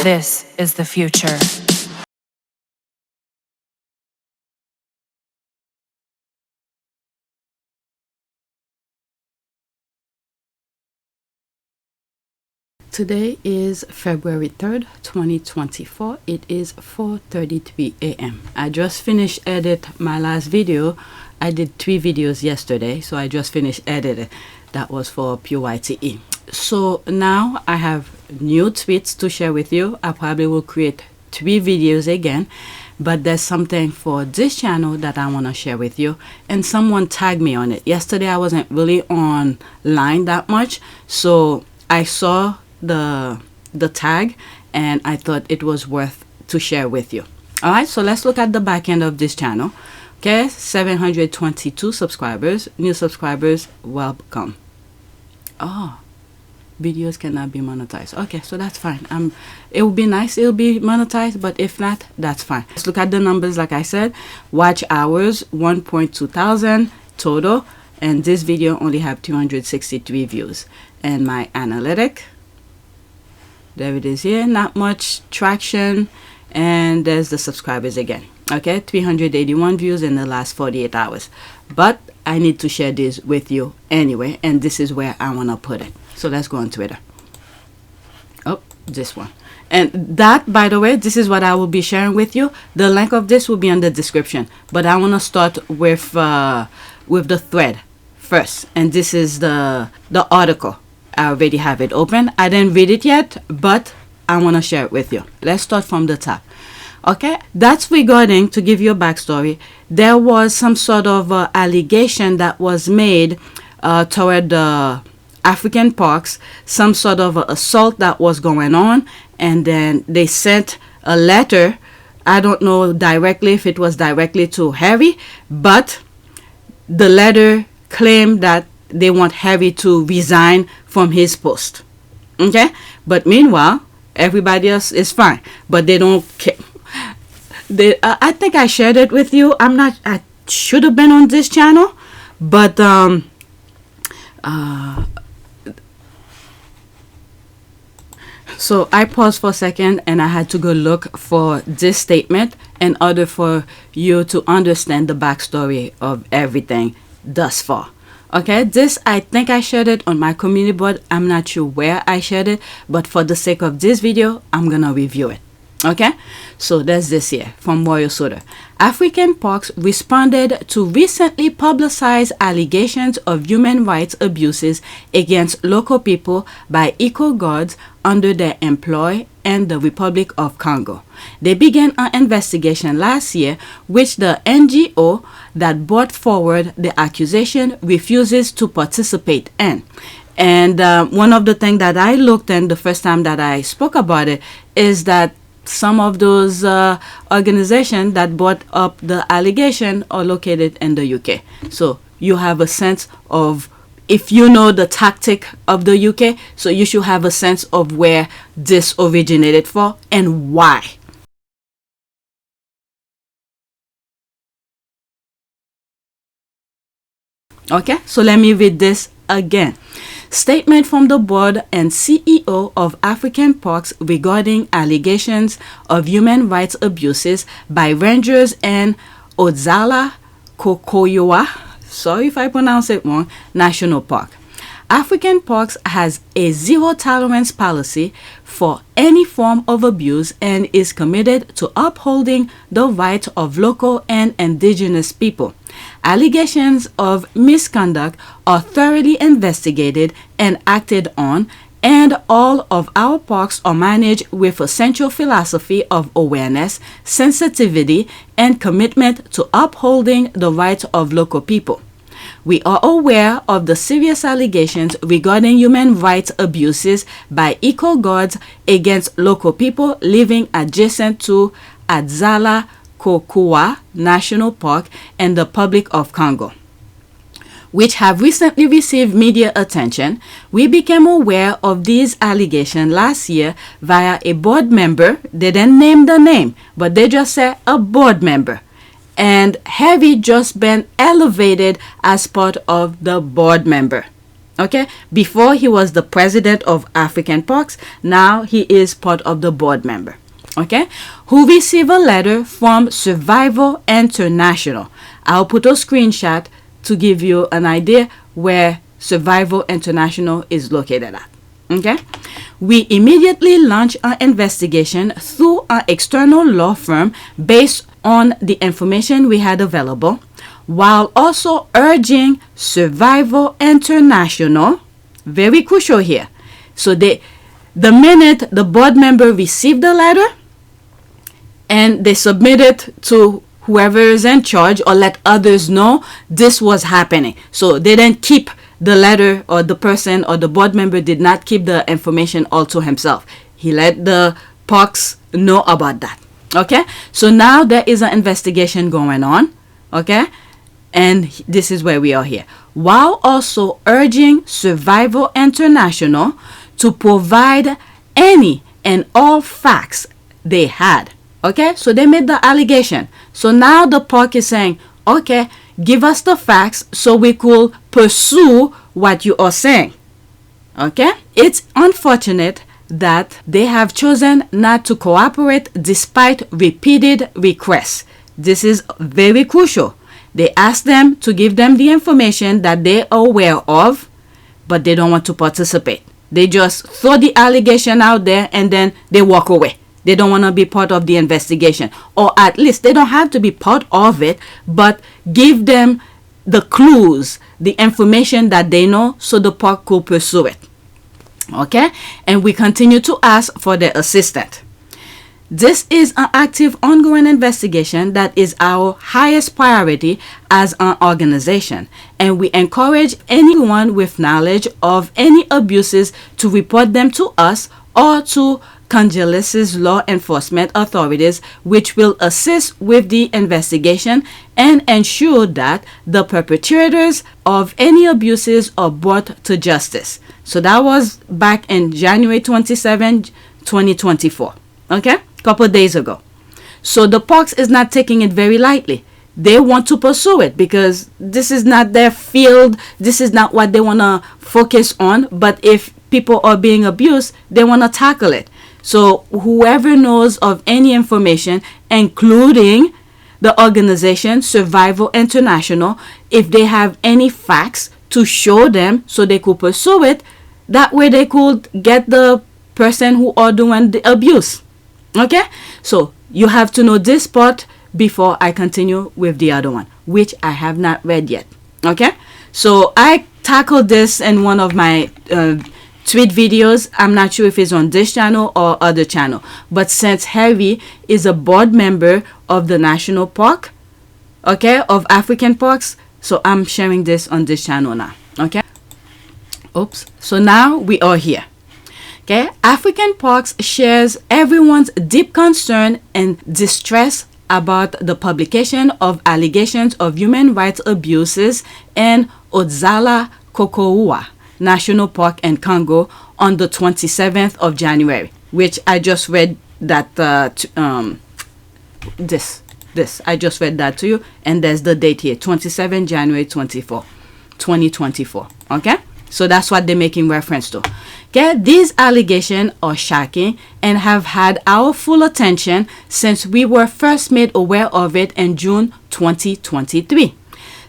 This is the future. Today is February 3rd, 2024. It is 4:33 a.m. I just finished edit my last video. I did 3 videos yesterday, so I just finished editing. That was for PYTE. So now I have new tweets to share with you. I probably will create 3 videos again, but there's something for this channel that I want to share with you, and someone tagged me on it. Yesterday I wasn't really online that much, so I saw the tag and I thought it was worth to share with you. All right, so let's look at the back end of this channel. Okay, 722 subscribers. New subscribers, welcome. Oh, videos cannot be monetized. Okay, so that's fine. It would be nice it'll be monetized, but if not, that's fine. Let's look at the numbers. Like I said, watch hours 1.2 thousand total, and this video only have 263 views. And my analytic, there it is here, not much traction, and there's the subscribers again. Okay, 381 views in the last 48 hours, but I need to share this with you anyway, and this is where I want to put it. So let's go on Twitter. Oh, this one. And that, by the way, this is what I will be sharing with you. The link of this will be in the description, but I want to start with the thread first, and this is the article. I already have it open. I didn't read it yet, but I want to share it with you. Let's start from the top. Okay, that's regarding, to give you a backstory, there was some sort of allegation that was made toward the African parks, some sort of assault that was going on, and then they sent a letter. I don't know directly if it was directly to Harry, but the letter claimed that they want Harry to resign from his post. Okay, but meanwhile everybody else is fine, but they don't care. I think I shared it with you. I should have been on this channel, but so I paused for a second and I had to go look for this statement in order for you to understand the backstory of everything thus far. Okay, this, I think I shared it on my community board. I'm not sure where I shared it, but for the sake of this video, I'm gonna review it. Okay, so there's this here from Royal Soda. African parks responded to recently publicized allegations of human rights abuses against local people by eco-guards under their employ in the Republic of Congo. They began an investigation last year, which the NGO that brought forward the accusation refuses to participate in. And one of the things that I looked in the first time that I spoke about it is that some of those organizations that brought up the allegation are located in the UK. So you have a sense of, if you know the tactic of the UK, so you should have a sense of where this originated for and why. Okay, so let me read this again. Statement from the board and CEO of African Parks regarding allegations of human rights abuses by rangers in Odzala-Kokoua, sorry if I pronounce it wrong, National Park. African Parks has a zero-tolerance policy for any form of abuse and is committed to upholding the rights of local and indigenous people. Allegations of misconduct are thoroughly investigated and acted on, and all of our parks are managed with a central philosophy of awareness, sensitivity, and commitment to upholding the rights of local people. We are aware of the serious allegations regarding human rights abuses by eco-guards against local people living adjacent to Odzala-Kokoua National Park in the Republic of Congo, which have recently received media attention. We became aware of these allegations last year via a board member. They didn't name the name, but they just said a board member. And Harry just been elevated as part of the board member. Okay, before he was the president of African Parks, now he is part of the board member. Okay, who received a letter from Survival International. I'll put a screenshot to give you an idea where Survival International is located at. Okay, we immediately launched an investigation through an external law firm based on the information we had available, while also urging Survival International, very crucial here. So the minute the board member received the letter and they submit it to whoever is in charge or let others know this was happening. So they didn't keep the letter, or the person or the board member did not keep the information all to himself. He let the parks know about that. Okay, so now there is an investigation going on. Okay, and this is where we are here, while also urging Survival International to provide any and all facts they had. Okay, so they made the allegation. So now the park is saying, okay, give us the facts so we could pursue what you are saying. Okay, it's unfortunate that they have chosen not to cooperate despite repeated requests. This is very crucial. They ask them to give them the information that they are aware of, but they don't want to participate. They just throw the allegation out there and then they walk away. They don't want to be part of the investigation, or at least they don't have to be part of it, but give them the clues, the information that they know, so the park could pursue it. Okay, and we continue to ask for their assistance. This is an active, ongoing investigation that is our highest priority as an organization, and we encourage anyone with knowledge of any abuses to report them to us or to Congolese law enforcement authorities, which will assist with the investigation and ensure that the perpetrators of any abuses are brought to justice. So that was back in January 27, 2024. Okay, couple of days ago. So the parks is not taking it very lightly. They want to pursue it because this is not their field. This is not what they want to focus on. But if people are being abused, they want to tackle it. So whoever knows of any information, including the organization Survival International, if they have any facts to show them so they could pursue it, that way they could get the person who are doing the abuse. Okay, so you have to know this part before I continue with the other one, which I have not read yet. Okay, so I tackled this in one of my tweet videos. I'm not sure if it's on this channel or other channel, but since Harry is a board member of the national park, okay, of African parks, so I'm sharing this on this channel now. Okay, oops, so now we are here. Okay, African Parks shares everyone's deep concern and distress about the publication of allegations of human rights abuses in Odzala-Kokoua National Park in Congo on the 27th of January, which I just read that I just read that to you, and there's the date here, 27 January 2024. Okay, so that's what they're making reference to. Okay, these allegations are shocking and have had our full attention since we were first made aware of it in June 2023.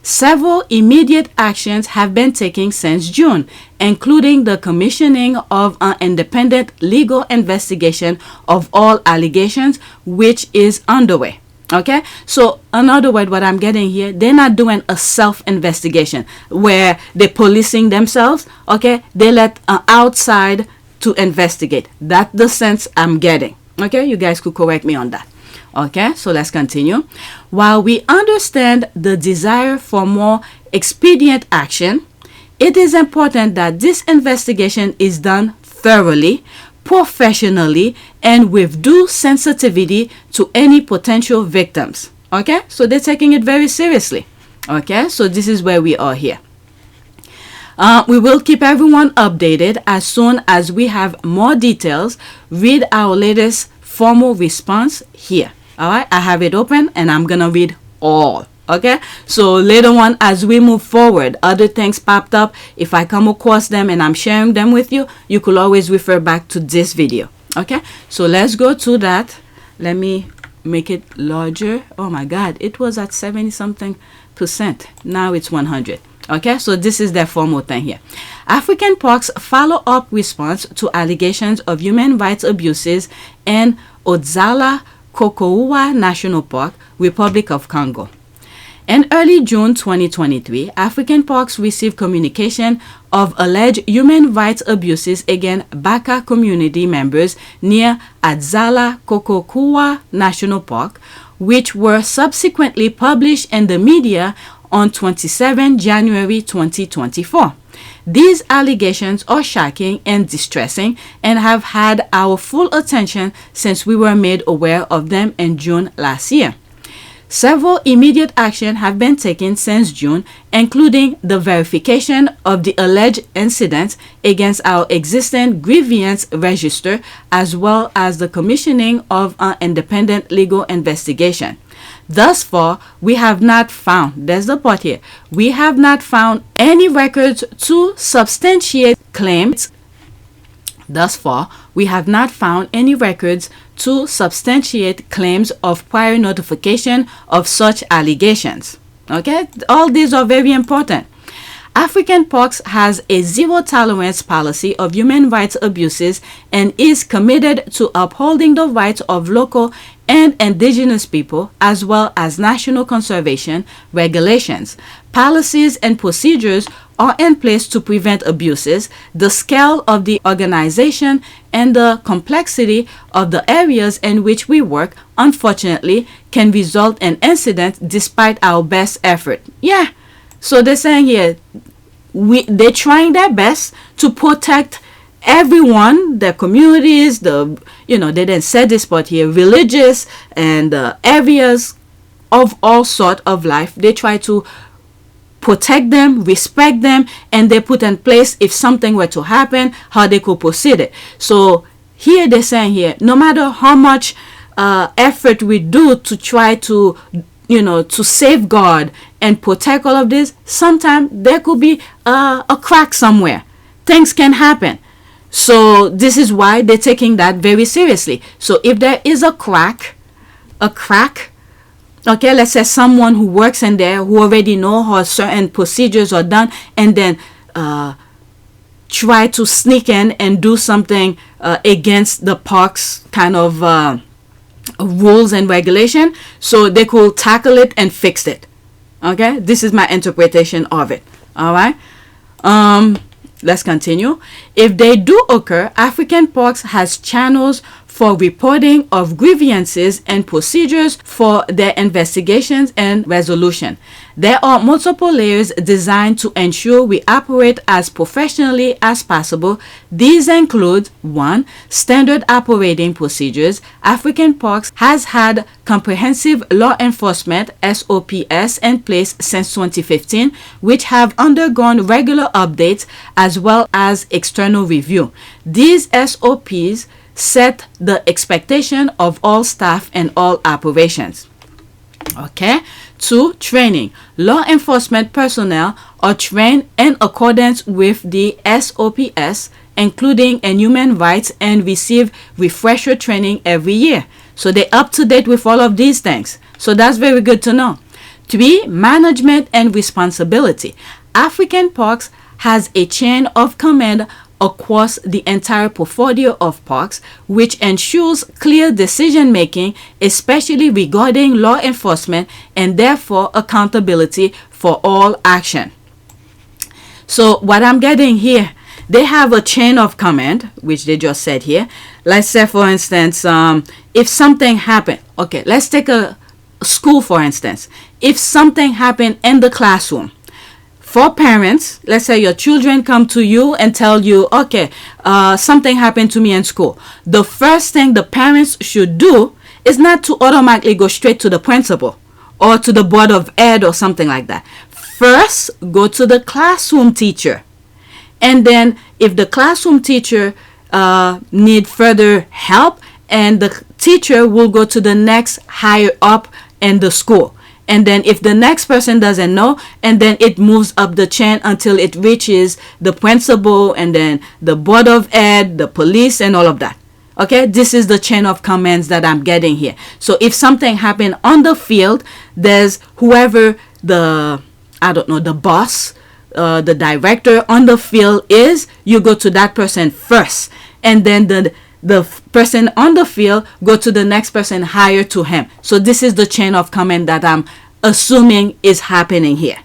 Several immediate actions have been taken since June, including the commissioning of an independent legal investigation of all allegations, which is underway. Okay, so in other words, what I'm getting here, they're not doing a self-investigation where they're policing themselves. Okay, they let an outside to investigate. That's the sense I'm getting. Okay, you guys could correct me on that. Okay, so let's continue. While we understand the desire for more expedient action, it is important that this investigation is done thoroughly, professionally, and with due sensitivity to any potential victims. Okay, so they're taking it very seriously. Okay, so this is where we are here. We will keep everyone updated as soon as we have more details. Read our latest formal response here. All right, I have it open and I'm gonna read all. Okay, so later on as we move forward, other things popped up. If I come across them and I'm sharing them with you, you could always refer back to this video. Okay, so let's go to that. Let me make it larger. Oh my god, it was at 70 something %. Now it's 100. Okay, so this is their formal thing here. African Parks follow-up response to allegations of human rights abuses in Odzala-Kokoua National Park, Republic of Congo. In early June 2023, African Parks received communication of alleged human rights abuses against Baka community members near Odzala-Kokoua National Park, which were subsequently published in the media on 27 January 2024. These allegations are shocking and distressing and have had our full attention since we were made aware of them in June last year. Several immediate actions have been taken since June, including the verification of the alleged incidents against our existing grievance register, as well as the commissioning of an independent legal investigation. Thus far, we have not found, there's the part here, we have not found any records to substantiate claims. Thus far, we have not found any records to substantiate claims of prior notification of such allegations. Okay, all these are very important. African Parks has a zero-tolerance policy of human rights abuses and is committed to upholding the rights of local and indigenous people, as well as national conservation regulations. Policies and procedures are in place to prevent abuses. The scale of the organization and the complexity of the areas in which we work, unfortunately, can result in incidents despite our best effort. Yeah, so they're saying here, they're trying their best to protect everyone, their communities, they didn't say this, but here, religious and areas of all sort of life. They try to protect them, respect them, and they put in place, if something were to happen, how they could proceed it. So here they're saying here, no matter how much effort we do to try to to safeguard and protect all of this, sometimes there could be a crack somewhere. Things can happen. So this is why they're taking that very seriously. So if there is a crack, okay, let's say someone who works in there who already know how certain procedures are done, and then try to sneak in and do something against the park's kind of rules and regulation, so they could tackle it and fix it. Okay, this is my interpretation of it. All right, let's continue. If they do occur, African Parks has channels for reporting of grievances and procedures for their investigations and resolution. There are multiple layers designed to ensure we operate as professionally as possible. These include 1. Standard operating procedures. African Parks has had comprehensive law enforcement SOPs in place since 2015, which have undergone regular updates as well as external review. These SOPs set the expectation of all staff and all operations. Okay. 2. Training. Law enforcement personnel are trained in accordance with the SOPs, including in human rights, and receive refresher training every year. So they're up to date with all of these things. So that's very good to know. 3. Management and responsibility. African Parks has a chain of command across the entire portfolio of parks, which ensures clear decision making, especially regarding law enforcement, and therefore accountability for all action. So what I'm getting here, they have a chain of command, which they just said here. Let's say, for instance, if something happened, okay, let's take a school, for instance. If something happened in the classroom, for parents, let's say your children come to you and tell you, okay, something happened to me in school. The first thing the parents should do is not to automatically go straight to the principal or to the board of ed or something like that. First, go to the classroom teacher. And then if the classroom teacher need further help, and the teacher will go to the next higher up in the school. and then if the next person doesn't know, and then it moves up the chain until it reaches the principal, and then the board of ed, the police, and all of that. Okay, this is the chain of commands that I'm getting here. So if something happened on the field, there's whoever the, I don't know, the boss, the director on the field is, you go to that person first, and then the person on the field go to the next person higher to him. So this is the chain of command that I'm assuming is happening here.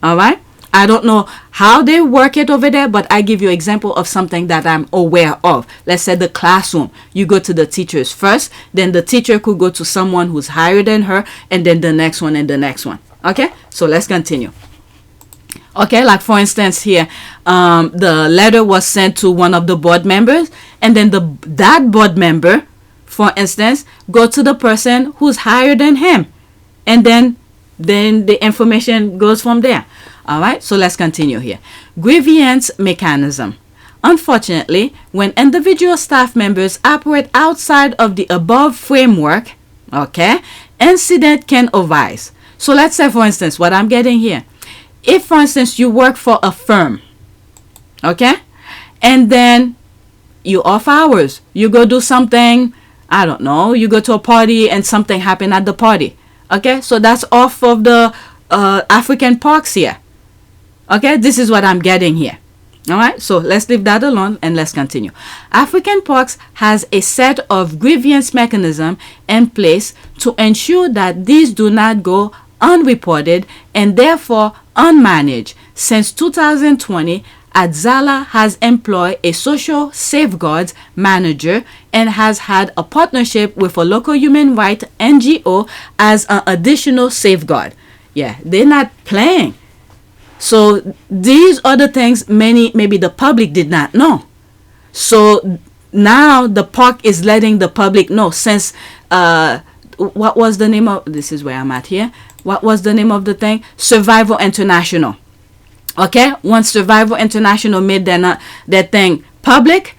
All right, I don't know how they work it over there, but I give you an example of something that I'm aware of. Let's say the classroom. You go to the teachers first, then the teacher could go to someone who's higher than her, and then the next one and the next one. Okay, so let's continue. Okay, like for instance here, the letter was sent to one of the board members, and then that board member, for instance, go to the person who's higher than him, and then the information goes from there. All right, so let's continue here. Grievance mechanism. Unfortunately, when individual staff members operate outside of the above framework, okay, incident can arise. So let's say, for instance, what I'm getting here. If, for instance, you work for a firm, okay, and then you off hours, you go do something, I don't know, you go to a party and something happened at the party, okay, so that's off of the African parks here. Okay, this is what I'm getting here. All right, so let's leave that alone and let's continue. African parks has a set of grievance mechanism in place to ensure that these do not go unreported and therefore unmanaged. Since 2020, Odzala has employed a social safeguards manager and has had a partnership with a local human rights NGO as an additional safeguard. Yeah, they're not playing. So these are the things maybe the public did not know. So now the park is letting the public know, since what was the name of, this is where I'm at here, what was the name of the thing? Survival International. Okay, once Survival International made their thing public,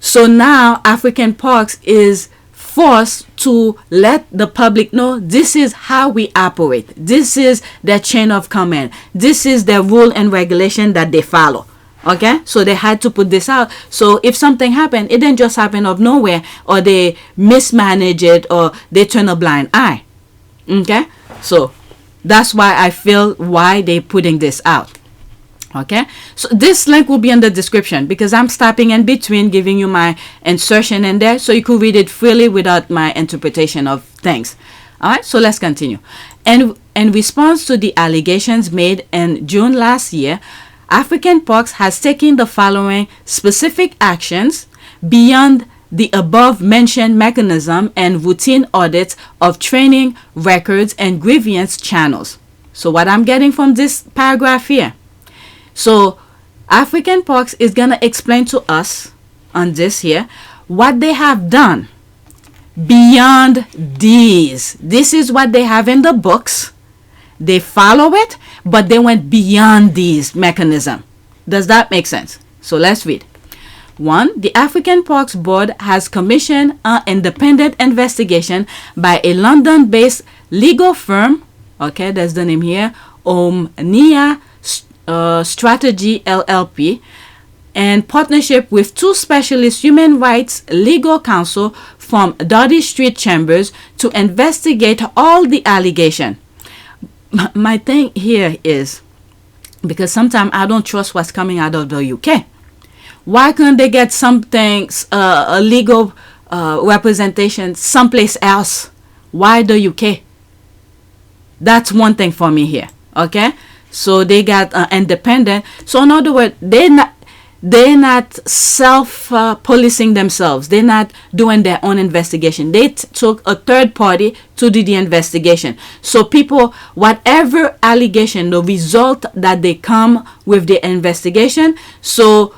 so now African Parks is forced to let the public know this is how we operate. This is their chain of command. This is their rule and regulation that they follow. Okay, so they had to put this out. So if something happened, it didn't just happen out of nowhere, or they mismanage it, or they turn a blind eye. Okay, so that's why I feel why they're putting this out. Okay, so this link will be in the description because I'm stopping in between giving you my insertion in there so you could read it freely without my interpretation of things. All right, so let's continue. And in response to the allegations made in June last year, African Parks has taken the following specific actions beyond the above mentioned mechanism and routine audits of training, records, and grievance channels. So what I'm getting from this paragraph here. So African Parks is going to explain to us on this here what they have done beyond these. This is what they have in the books. They follow it, but they went beyond these mechanisms. Does that make sense? So let's read. 1. The African Parks Board has commissioned an independent investigation by a London-based legal firm. Okay, that's the name here. Omnia Strategy LLP, and partnership with 2 specialist human rights legal counsel from Dudley Street Chambers to investigate all the allegation. My thing here is, because sometimes I don't trust what's coming out of the UK. Why couldn't they get something, a legal representation someplace else? Why the UK? That's one thing for me here. Okay, so they got independent. So in other words, they're not self-policing themselves. They're not doing their own investigation. They took a third party to do the investigation. So people, whatever allegation, the result that they come with the investigation, so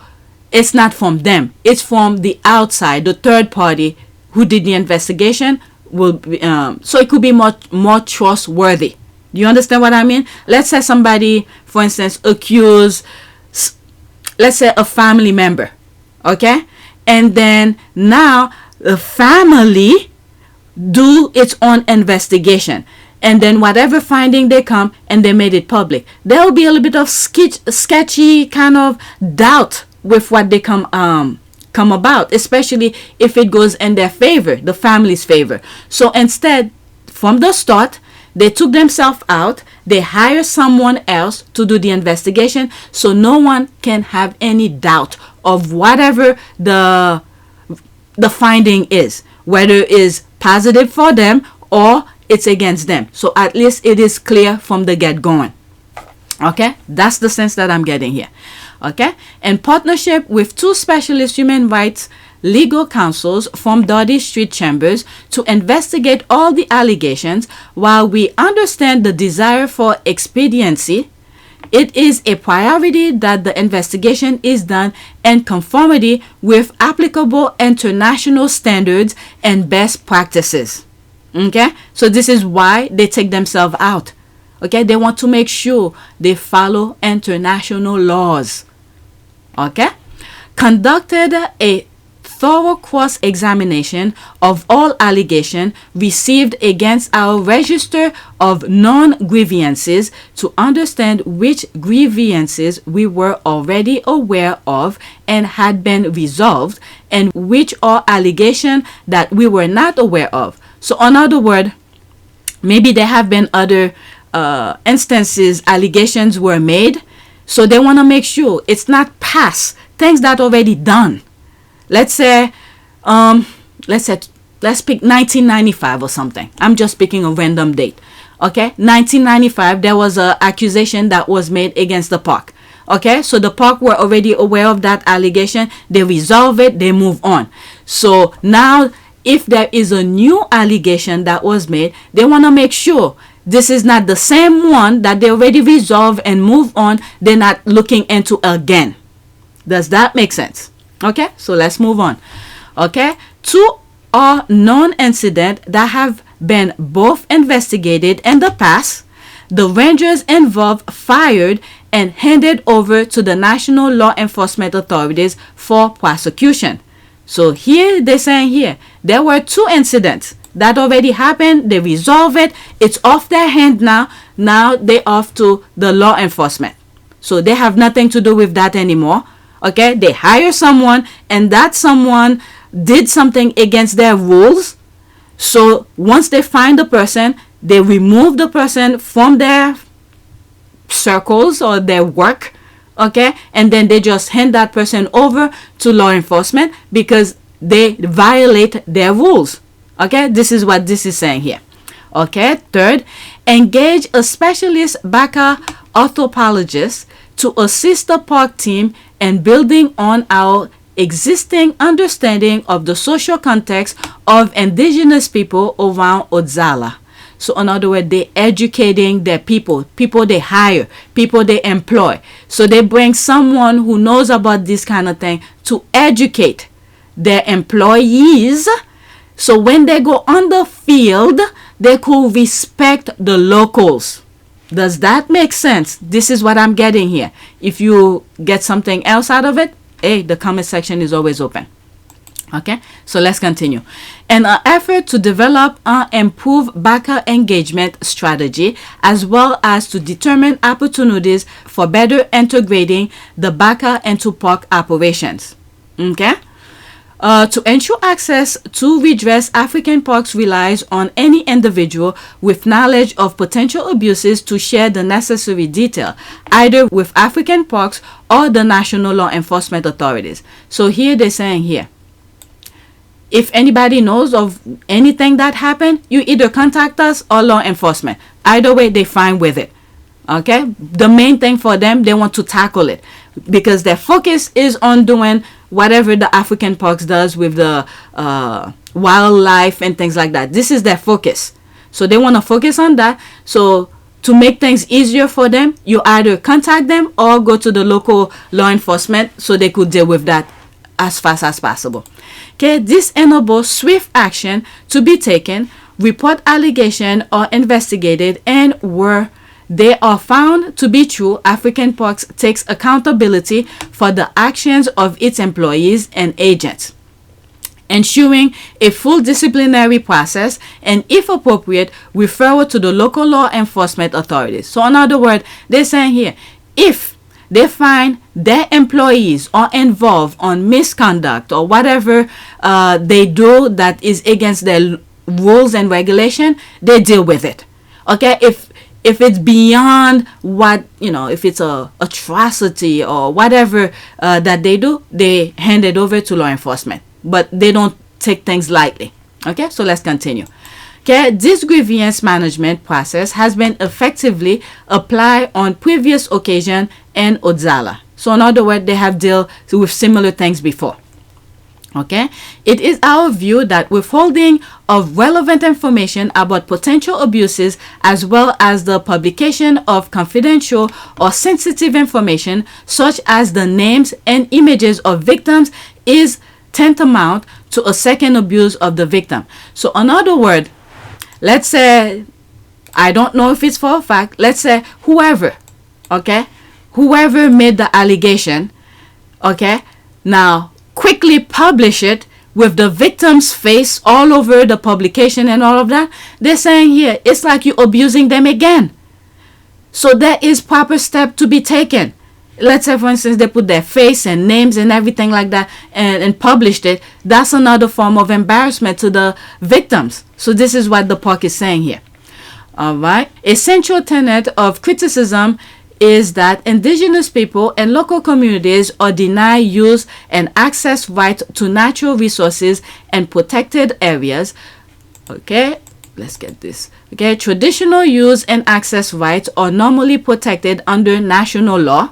it's not from them. It's from the outside, the third party who did the investigation. Will be, so it could be more trustworthy. Do you understand what I mean? Let's say somebody, for instance, accuse, let's say a family member, okay? And then now the family do its own investigation. and then whatever finding they come and they made it public, there will be a little bit of sketchy kind of doubt with what they come about, especially if it goes in their favor, the family's favor. So instead, from the start, they took themselves out. They hire someone else to do the investigation, so no one can have any doubt of whatever the finding is, whether it is positive for them or it's against them. So at least it is clear from the get-going. Okay, that's the sense that I'm getting here. Okay, in partnership with two specialist human rights legal counsels from Doty Street Chambers to investigate all the allegations, while we understand the desire for expediency, it is a priority that the investigation is done in conformity with applicable international standards and best practices. Okay, so this is why they take themselves out. Okay, they want to make sure they follow international laws. Okay, conducted a thorough cross-examination of all allegations received against our register of non-grievances to understand which grievances we were already aware of and had been resolved, and which are allegations that we were not aware of. So in other words, maybe there have been other instances allegations were made, so they want to make sure it's not past things that already done. Let's say let's pick 1995 or something. I'm just picking a random date. Okay, 1995, there was an accusation that was made against the park. Okay, so the park were already aware of that allegation. They resolve it, they move on. So now if there is a new allegation that was made, they want to make sure this is not the same one that they already resolved and move on. They're not looking into again. Does that make sense? Okay, so let's move on. Okay, two are non-incident that have been both investigated in the past. The rangers involved fired and handed over to the national law enforcement authorities for prosecution. So here they're saying here there were two incidents that already happened. They resolve it. It's off their hand now. Now they off to the law enforcement. So they have nothing to do with that anymore. Okay, they hire someone, and that someone did something against their rules. So once they find the person, they remove the person from their circles or their work. Okay, and then they just hand that person over to law enforcement because they violate their rules. Okay, this is what this is saying here. Okay, third, engage a specialist Baka anthropologist to assist the park team in building on our existing understanding of the social context of indigenous people around Odzala. So in other words, they educating their people they hire, people they employ. So they bring someone who knows about this kind of thing to educate their employees. So when they go on the field, they could respect the locals. Does that make sense? This is what I'm getting here. If you get something else out of it, hey, the comment section is always open. Okay, so let's continue. In an effort to develop and improve Baka engagement strategy, as well as to determine opportunities for better integrating the Baka into park operations. Okay. To ensure access to redress, African Parks relies on any individual with knowledge of potential abuses to share the necessary detail, either with African Parks or the national law enforcement authorities. So here they're saying here, if anybody knows of anything that happened, you either contact us or law enforcement. Either way, they're fine with it. Okay? The main thing for them, they want to tackle it because their focus is on doing whatever the African Parks does with the wildlife and things like that. This is their focus. So they want to focus on that. So to make things easier for them, you either contact them or go to the local law enforcement so they could deal with that as fast as possible. Okay, this enables swift action to be taken, report allegation or investigated, and where they are found to be true, African Parks takes accountability for the actions of its employees and agents. ensuring a full disciplinary process, and if appropriate, referral to the local law enforcement authorities. So in other words, they're saying here, if they find their employees are involved on misconduct or whatever they do that is against their rules and regulation, they deal with it. Okay, if it's beyond what, if it's a atrocity or whatever that they do, they hand it over to law enforcement, but they don't take things lightly. Okay, so let's continue. Okay, this grievance management process has been effectively applied on previous occasion in Odzala. So in other words, they have dealt with similar things before. Okay, it is our view that withholding of relevant information about potential abuses, as well as the publication of confidential or sensitive information such as the names and images of victims, is tantamount to a second abuse of the victim. So in other words, let's say, I don't know if it's for a fact, let's say whoever made the allegation, okay, now quickly publish it with the victim's face all over the publication and all of that. They're saying here, it's like you're abusing them again. So there is proper step to be taken. Let's say, for instance, they put their face and names and everything like that and published it. That's another form of embarrassment to the victims. So this is what the POC is saying here. All right. A central tenet of criticism is that indigenous people and local communities are denied use and access rights to natural resources and protected areas. Okay, let's get this. Okay, traditional use and access rights are normally protected under national law,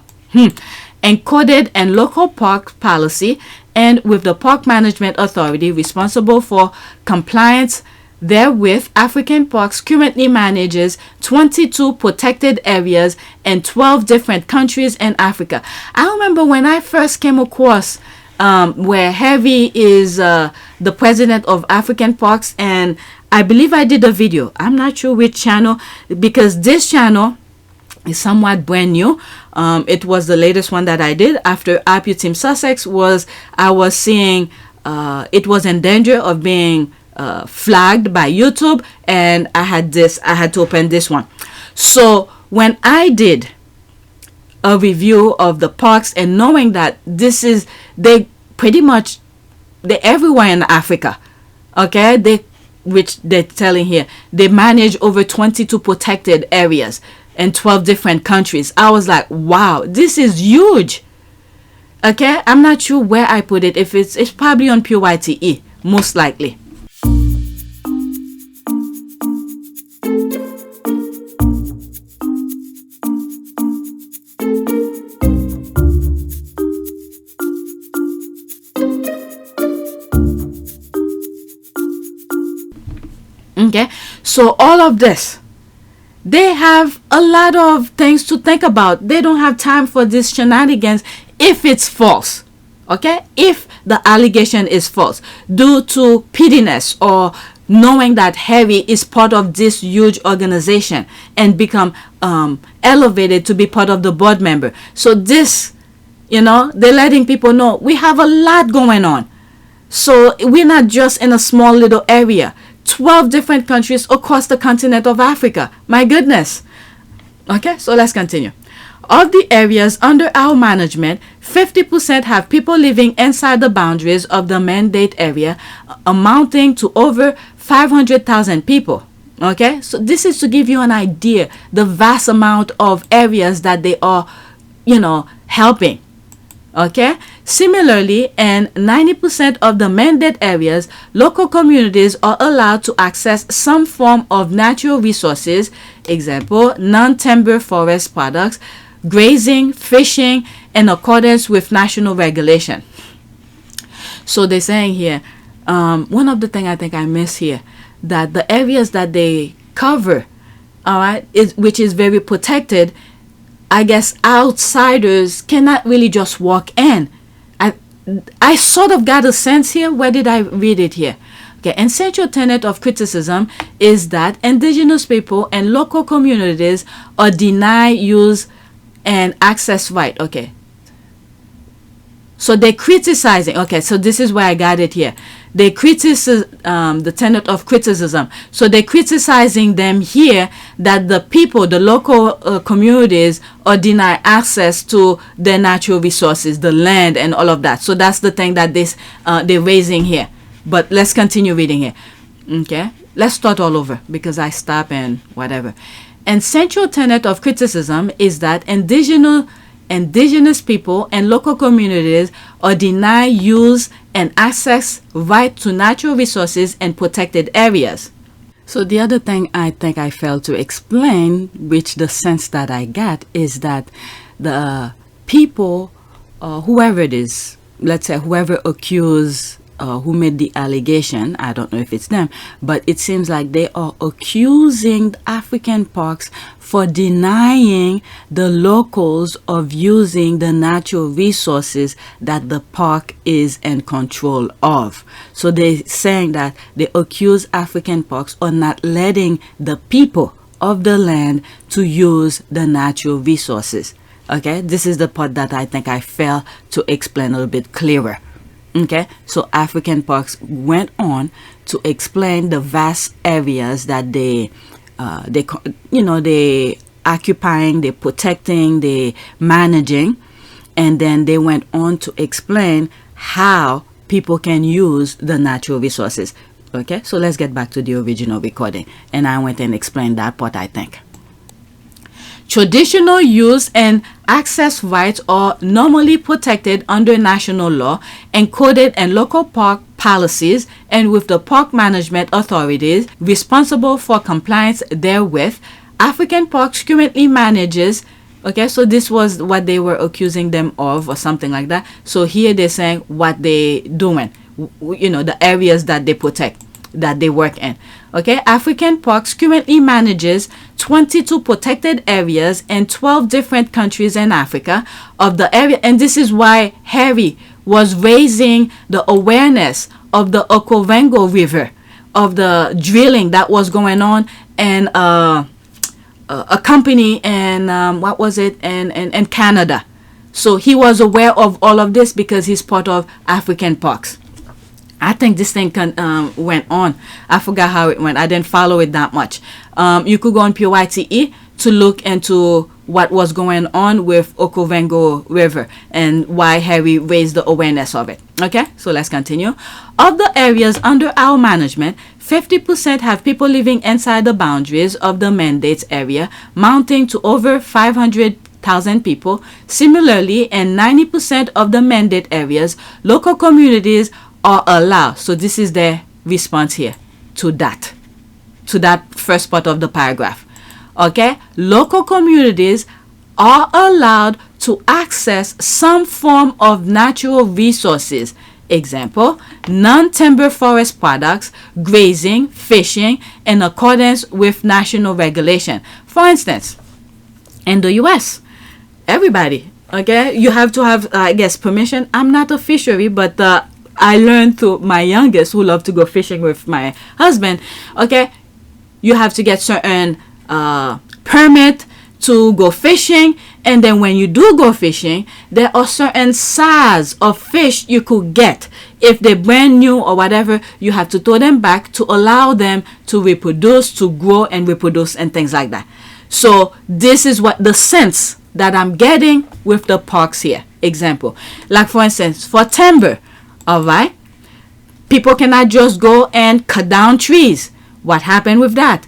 encoded in local park policy, and with the Park Management Authority responsible for compliance therewith. African Parks currently manages 22 protected areas in 12 different countries in Africa. I remember when I first came across where Harvey is the president of African Parks, and I believe I did a video. I'm not sure which channel, because this channel is somewhat brand new. It was the latest one that I did after Apu Team Sussex I was seeing it was in danger of being flagged by YouTube, and I had to open this one. So when I did a review of the parks, and knowing that they're everywhere in Africa, okay, which they're telling here, they manage over 22 protected areas in 12 different countries. I was like, wow, this is huge. Okay, I'm not sure where I put it. If it's probably on PYTE, most likely. Okay, so all of this, they have a lot of things to think about. They don't have time for this shenanigans if it's false. Okay, if the allegation is false due to pettiness or knowing that Harry is part of this huge organization and become elevated to be part of the board member. So this, they're letting people know we have a lot going on. So we're not just in a small little area. 12 different countries across the continent of Africa. My goodness. Okay, so let's continue. Of the areas under our management, 50% have people living inside the boundaries of the mandate area, amounting to over 500,000 people. Okay, so this is to give you an idea the vast amount of areas that they are, helping. Okay, similarly, in 90% of the mandate areas, local communities are allowed to access some form of natural resources, example, non-timber forest products, grazing, fishing, in accordance with national regulation. So they're saying here, one of the things I think I miss here, that the areas that they cover, all right, which is very protected, I guess outsiders cannot really just walk in. I sort of got a sense here. Where did I read it here? Okay, and central tenet of criticism is that indigenous people and local communities are denied use and access right. Okay, so they're criticizing. Okay, so this is where I got it here. they criticize the tenet of criticism. So they're criticizing them here that the people, the local communities, are denied access to their natural resources, the land and all of that. So that's the thing that they're raising here. But let's continue reading here. Okay, let's start all over because I stop and whatever. And central tenet of criticism is that indigenous people and local communities are denied use and access right to natural resources and protected areas. So the other thing I think I failed to explain, which the sense that I got, is that the people, whoever it is, let's say whoever accused who made the allegation, I don't know if it's them, but it seems like they are accusing African parks for denying the locals of using the natural resources that the park is in control of. So they're saying that they accuse African parks of not letting the people of the land to use the natural resources. Okay, this is the part that I think I failed to explain a little bit clearer. Okay, so African parks went on to explain the vast areas that they occupying, they protecting, they managing, and then they went on to explain how people can use the natural resources. Okay, so let's get back to the original recording, and I went and explained that part, I think. Traditional use and access rights are normally protected under national law, encoded in local park policies, and with the park management authorities responsible for compliance therewith. African Parks currently manages, okay, so this was what they were accusing them of or something like that. So here they're saying what they doing, the areas that they protect, that they work in. Okay, African Parks currently manages 22 protected areas in 12 different countries in Africa of the area, and this is why Harry was raising the awareness of the Okavango River, of the drilling that was going on, and a company in in Canada. So he was aware of all of this because he's part of African Parks. I think this thing went on. I forgot how it went. I didn't follow it that much. You could go on PYTE to look into what was going on with Okavango River and why Harry raised the awareness of it. Okay, so let's continue. Of the areas under our management, 50% have people living inside the boundaries of the mandates area, mounting to over 500,000 people. Similarly, in 90% of the mandate areas, local communities are allowed. So this is their response here to that first part of the paragraph. Okay, local communities are allowed to access some form of natural resources. Example, non-timber forest products, grazing, fishing, in accordance with national regulation. For instance, in the US, everybody, okay, you have to have, I guess, permission. I'm not a fishery, but I learned through my youngest, who loved to go fishing with my husband. Okay, you have to get certain permit to go fishing, and then when you do go fishing, there are certain size of fish you could get. If they're brand new or whatever, you have to throw them back to allow them to reproduce, to grow and reproduce and things like that. So this is what the sense that I'm getting with the parks here. Example, like for instance, for timber, all right, people cannot just go and cut down trees. What happened with that?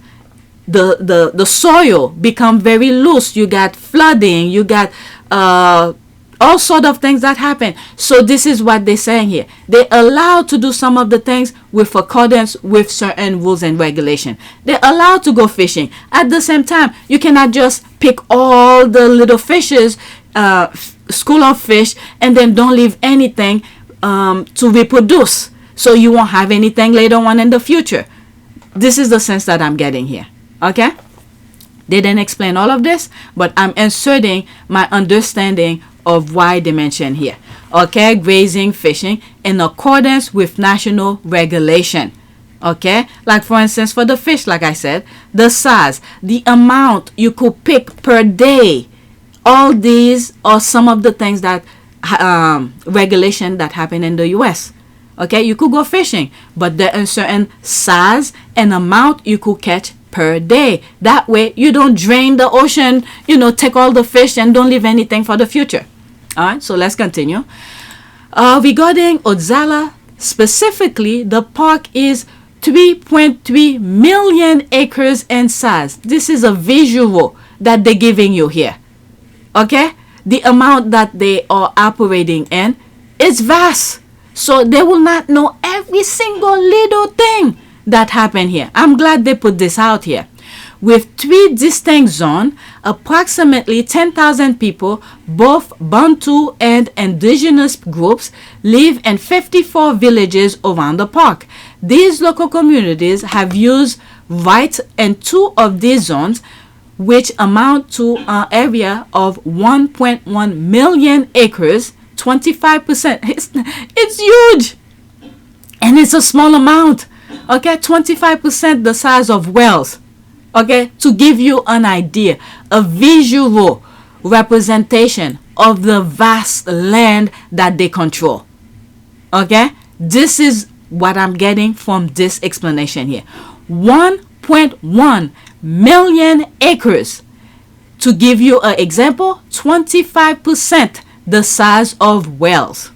The soil become very loose. You got flooding. You got all sort of things that happen. So this is what they're saying here. They're allowed to do some of the things with accordance with certain rules and regulation. They're allowed to go fishing. At the same time, you cannot just pick all the little fishes, school of fish, and then don't leave anything to reproduce, so you won't have anything later on in the future. This is the sense that I'm getting here. Okay, they didn't explain all of this, but I'm inserting my understanding of why they mention here. Okay, grazing, fishing, in accordance with national regulation. Okay, like for instance, for the fish, like I said, the size, the amount you could pick per day, all these are some of the things that regulation that happen in the US. Okay, you could go fishing, but there are certain size and amount you could catch per day. That way you don't drain the ocean, take all the fish and don't leave anything for the future. All right, so let's continue. Regarding Odzala specifically, the park is 3.3 million acres in size. This is a visual that they're giving you here. Okay, the amount that they are operating in is vast. So they will not know every single little thing that happened here. I'm glad they put this out here. With 3 distinct zones, approximately 10,000 people, both Bantu and indigenous groups, live in 54 villages around the park. These local communities have used rights in 2 of these zones, which amount to an area of 1.1 million acres, 25%. It's huge. And it's a small amount. Okay, 25% the size of Wales. Okay, to give you an idea, a visual representation of the vast land that they control. Okay, this is what I'm getting from this explanation here. 1.1 million acres. To give you an example, 25% the size of Wales.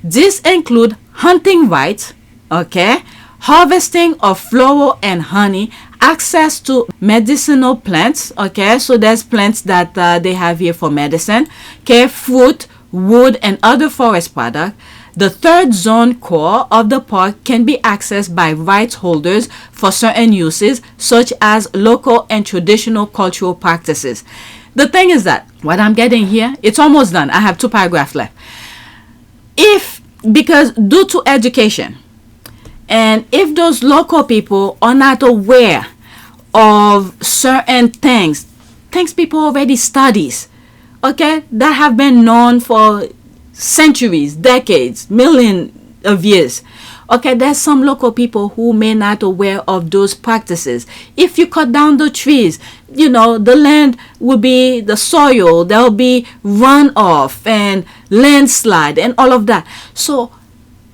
This include hunting rights, okay, harvesting of flower and honey, access to medicinal plants, okay, so there's plants that they have here for medicine, okay, fruit, wood, and other forest products. The third zone core of the park can be accessed by rights holders for certain uses, such as local and traditional cultural practices. The thing is that what I'm getting here, it's almost done. I have 2 paragraphs left. Because due to education, and if those local people are not aware of certain things people already studies, okay, that have been known for centuries, decades, millions of years. Okay, there's some local people who may not aware of those practices. If you cut down the trees, the land will be, the soil, there will be runoff and landslide and all of that. So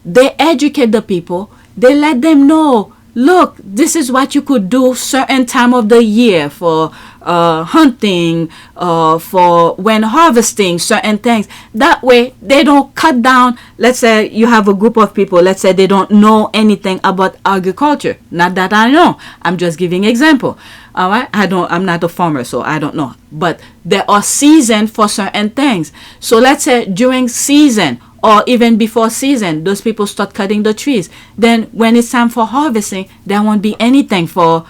they educate the people. They let them know, look, this is what you could do certain time of the year for hunting, for when harvesting certain things. That way they don't cut down. Let's say you have a group of people, let's say they don't know anything about agriculture. Not that I know, I'm just giving example. All right, I'm not a farmer, so I don't know, but there are seasons for certain things. So let's say during season or even before season, those people start cutting the trees. Then when it's time for harvesting, there won't be anything for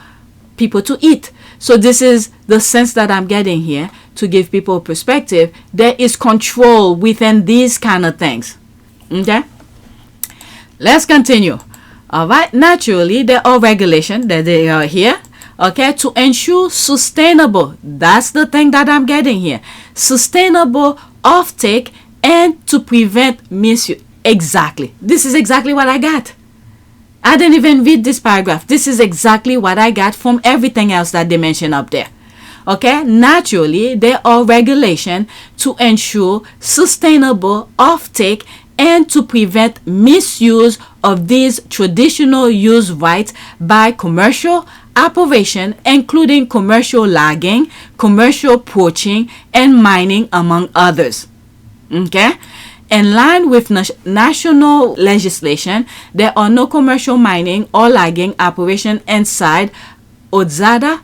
people to eat. So this is the sense that I'm getting here, to give people perspective. There is control within these kind of things. Okay, let's continue. All right, naturally there are regulations that they are here, okay, to ensure sustainable, that's the thing that I'm getting here, sustainable offtake and to prevent misuse. Exactly, this is exactly what I got. I didn't even read this paragraph. This is exactly what I got from everything else that they mentioned up there. Okay, naturally there are regulations to ensure sustainable offtake and to prevent misuse of these traditional use rights by commercial operation, including commercial logging, commercial poaching, and mining, among others. Okay, in line with national legislation, there are no commercial mining or logging operation inside Odzala.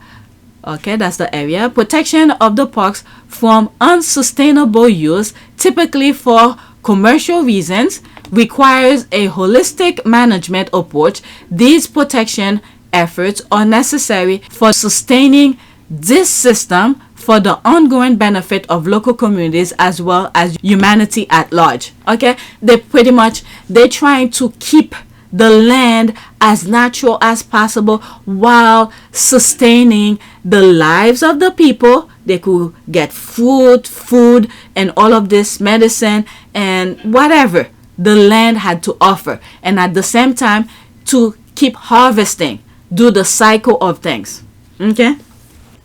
Okay, that's the area. Protection of the parks from unsustainable use, typically for commercial reasons, requires a holistic management approach. These protection efforts are necessary for sustaining this system for the ongoing benefit of local communities as well as humanity at large. Okay, they're trying to keep the land as natural as possible while sustaining the lives of the people. They could get food, and all of this medicine and whatever the land had to offer, and at the same time to keep harvesting, do the cycle of things. Okay,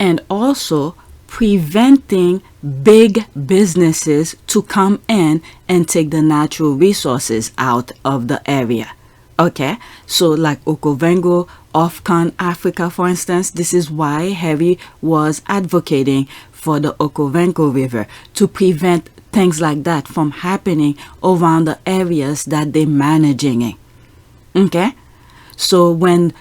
and also preventing big businesses to come in and take the natural resources out of the area. Okay, so like Okavango, Ofcon, Africa, for instance, this is why Harry was advocating for the Okavango River to prevent things like that from happening around the areas that they're managing in. Okay, so when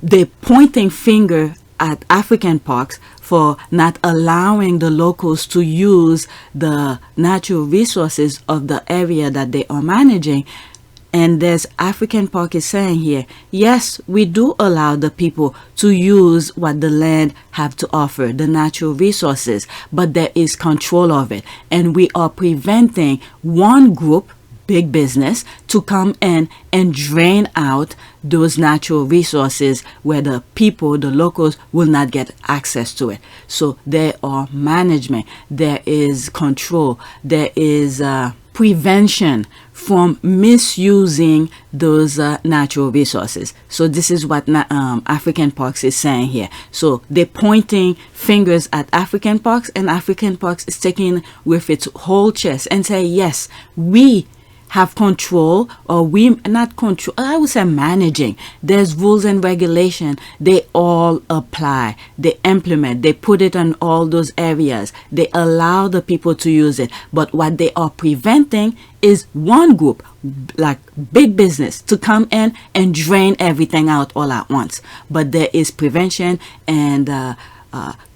they're pointing finger at African parks for not allowing the locals to use the natural resources of the area that they are managing, and there's African Park is saying here, yes, we do allow the people to use what the land have to offer, the natural resources, but there is control of it. And we are preventing one group, big business, to come in and drain out those natural resources where the people, the locals, will not get access to it. So there are management, there is control, there is prevention from misusing those natural resources. So this is what African Parks is saying here. So they're pointing fingers at African Parks, and African Parks is taking with its whole chest and say, yes, we have control, or we not control, I would say managing. There's rules and regulation. They all apply. They implement. They put it on all those areas. They allow the people to use it. But what they are preventing is one group, like big business, to come in and drain everything out all at once. But there is prevention and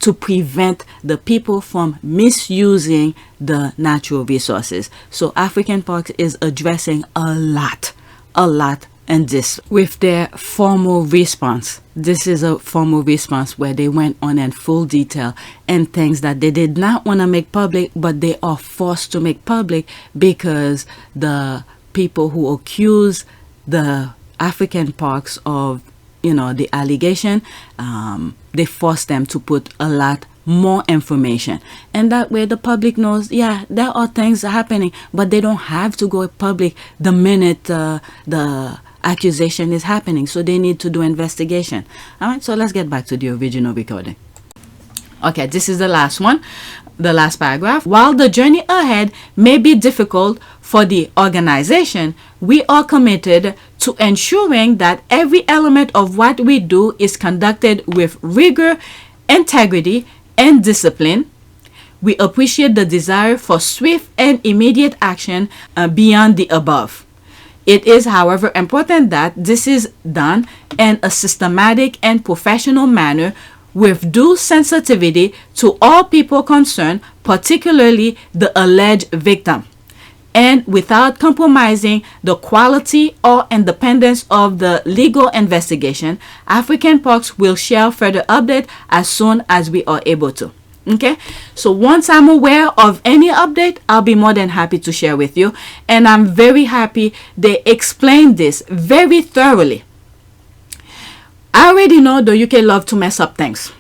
to prevent the people from misusing the natural resources. So African Parks is addressing a lot in this with their formal response. This is a formal response where they went on in full detail and things that they did not want to make public, but they are forced to make public because the people who accuse the African Parks of, you know, the allegation, they force them to put a lot more information, and that way the public knows, yeah, there are things happening, but they don't have to go public the minute the accusation is happening. So they need to do investigation. All right, so let's get back to the original recording. Okay, this is the last one, the last paragraph. While the journey ahead may be difficult for the organization, we are committed to ensuring that every element of what we do is conducted with rigor, integrity, and discipline. We appreciate the desire for swift and immediate action beyond the above. It is, however, important that this is done in a systematic and professional manner with due sensitivity to all people concerned, particularly the alleged victim, and without compromising the quality or independence of the legal investigation. African Parks will share further update as soon as we are able to. Okay, so once I'm aware of any update, I'll be more than happy to share with you. And I'm very happy they explained this very thoroughly. I already know the UK love to mess up things.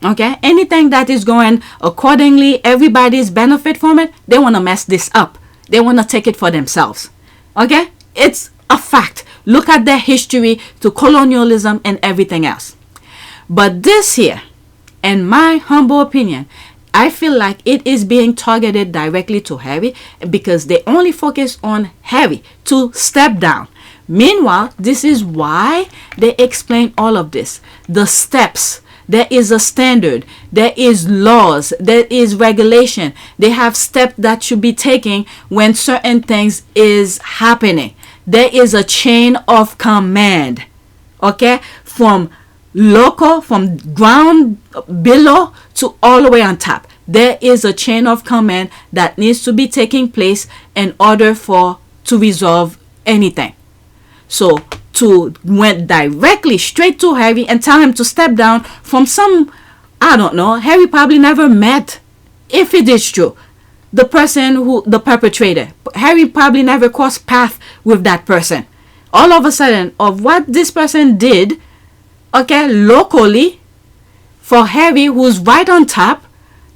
Okay, anything that is going accordingly, everybody's benefit from it, they want to mess this up. They want to take it for themselves. Okay, it's a fact. Look at their history to colonialism and everything else. But this here, in my humble opinion, I feel like it is being targeted directly to Harry because they only focus on Harry to step down. Meanwhile, this is why they explain all of this. The steps. There is a standard. There is laws. There is regulation. They have steps that should be taken when certain things is happening. There is a chain of command. Okay? From local, from ground below to all the way on top. There is a chain of command that needs to be taking place in order to resolve anything. So to went directly straight to Harry and tell him to step down from some, I don't know, Harry probably never met, if it is true, the person who, the perpetrator. Harry probably never crossed path with that person. All of a sudden, of what this person did, okay, locally, for Harry, who's right on top,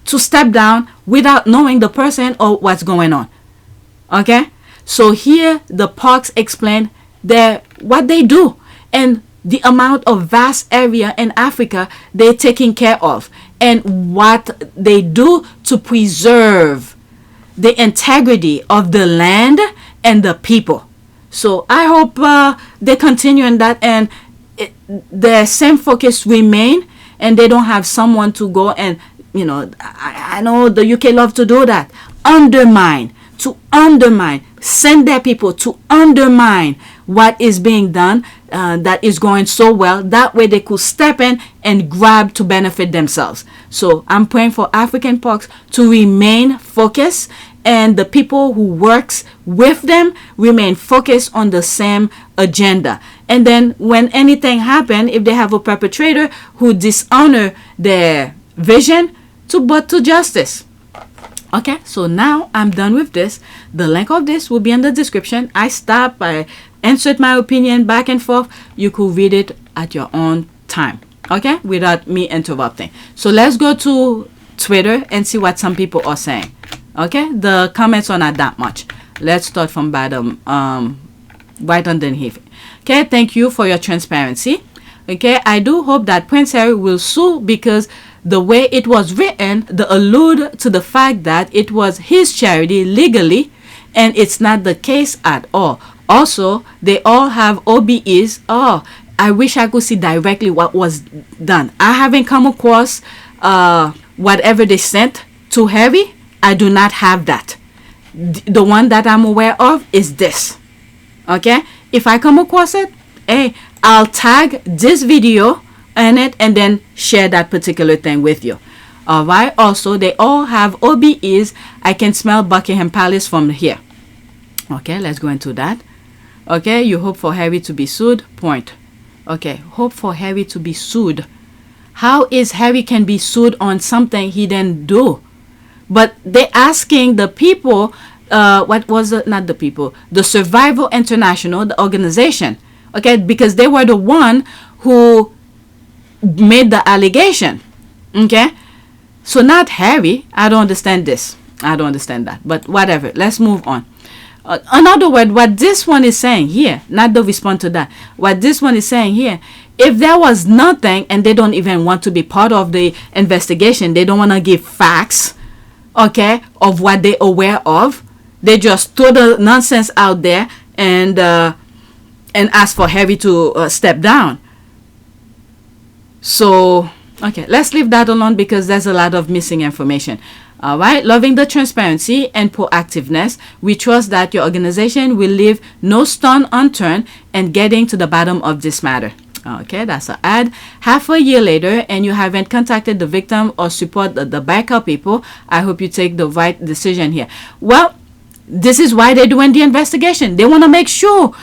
to step down without knowing the person or what's going on. Okay, so here the parks explain what they do and the amount of vast area in Africa they're taking care of. and what they do to preserve the integrity of the land and the people. So I hope they continue in that, and the same focus remain, and they don't have someone to go and, you know, I know the UK love to do that, undermine, send their people to undermine what is being done that is going so well. That way they could step in and grab to benefit themselves. So I'm praying for African parks to remain focused, and the people who works with them remain focused on the same agenda. And then when anything happen, if they have a perpetrator who dishonor their vision, to brought to justice. Okay, so now I'm done with this. The link of this will be in the description. I insert my opinion back and forth. You could read it at your own time, okay, without me interrupting. So let's go to Twitter and see what some people are saying. Okay, the comments are not that much. Let's start from bottom, right underneath. Okay, thank you for your transparency. Okay, I do hope that Prince Harry will sue, because the way it was written, the allude to the fact that it was his charity legally, and it's not the case at all. Also, they all have OBEs. Oh, I wish I could see directly what was done. I haven't come across whatever they sent to Harry. I do not have that. The one that I'm aware of is this. Okay, if I come across it, hey, I'll tag this video in it and then share that particular thing with you. All right, also they all have OBEs. I can smell Buckingham Palace from here. Okay, let's go into that. Okay, you hope for Harry to be sued. Point. Okay, hope for Harry to be sued. How is Harry can be sued on something he didn't do? But they're asking the people, what was it? Not the people, the Survival International, the organization. Okay, because they were the one who made the allegation. Okay, so not Harry. I don't understand this. I don't understand that. But whatever. Let's move on. Another word, what this one is saying here, not the response to that. What this one is saying here, if there was nothing and they don't even want to be part of the investigation, they don't want to give facts, okay, of what they're aware of. They just throw the nonsense out there and ask for Harry to step down. So, okay, let's leave that alone because there's a lot of missing information. All right, loving the transparency and proactiveness, we trust that your organization will leave no stone unturned and getting to the bottom of this matter. Okay, that's an ad. Half a year later, and you haven't contacted the victim or support the backup people. I hope you take the right decision here. Well, this is why they're doing the investigation. They want to make sure.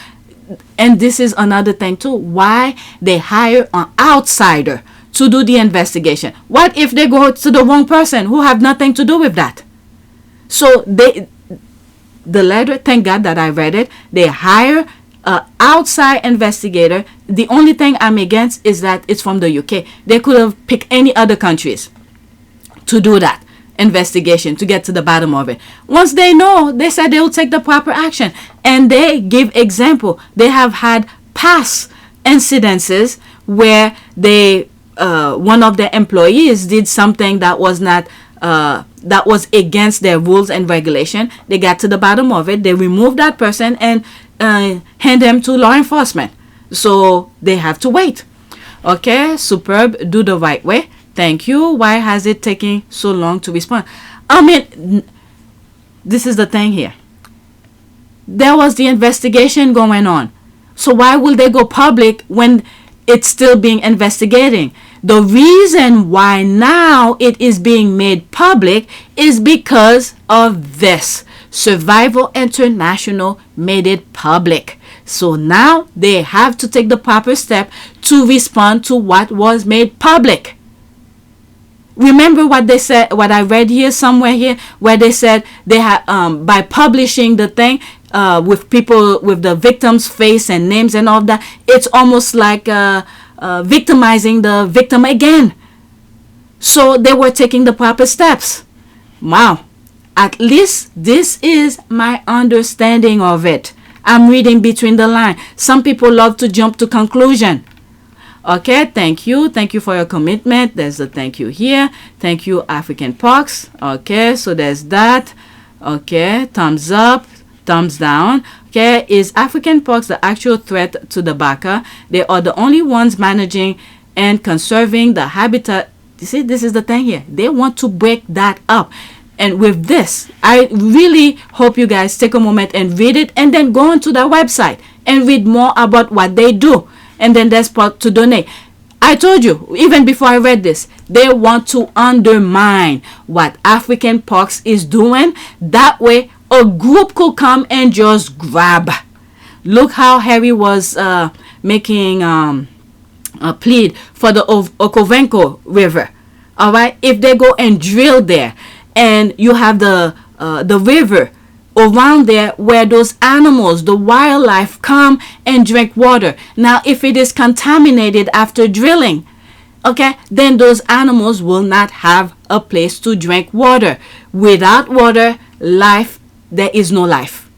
And this is another thing too, why they hire an outsider to do the investigation. What if they go to the wrong person who have nothing to do with that? So the letter, thank God that I read it, they hire an outside investigator. The only thing I'm against is that it's from the UK. They could have picked any other countries to do that investigation to get to the bottom of it. Once they know, they said they will take the proper action, and they give example. They have had past incidences where they one of the employees did something that was not that was against their rules and regulation. They got to the bottom of it. They removed that person and hand them to law enforcement. So they have to wait. Okay, superb. Do the right way. Thank you. Why has it taken so long to respond? I mean, this is the thing here. There was the investigation going on. So why will they go public when it's still being investigating? The reason why now it is being made public is because of this. Survival International made it public. So now they have to take the proper step to respond to what was made public. Remember what they said, what I read here somewhere here, where they said they had by publishing the thing with people with the victim's face and names and all that, it's almost like victimizing the victim again. So they were taking the proper steps. Wow. At least this is my understanding of it. I'm reading between the lines. Some people love to jump to conclusion. Okay, thank you for your commitment. There's a thank you here. Thank you, African POX. Okay, so there's that. Okay, thumbs up, thumbs down. Okay, is African POX the actual threat to the baka? They are the only ones managing and conserving the habitat. You see, this is the thing here. They want to break that up. And with this, I really hope you guys take a moment and read it, and then go onto their website and read more about what they do. And then there's part to donate. I told you, even before I read this, they want to undermine what African POX is doing. That way, a group could come and just grab. Look how Harry was making a plead for the Okavango River. All right, if they go and drill there, and you have the river around there where those animals, the wildlife, come and drink water. Now, if it is contaminated after drilling, okay, then those animals will not have a place to drink water. Without water, life, there is no life.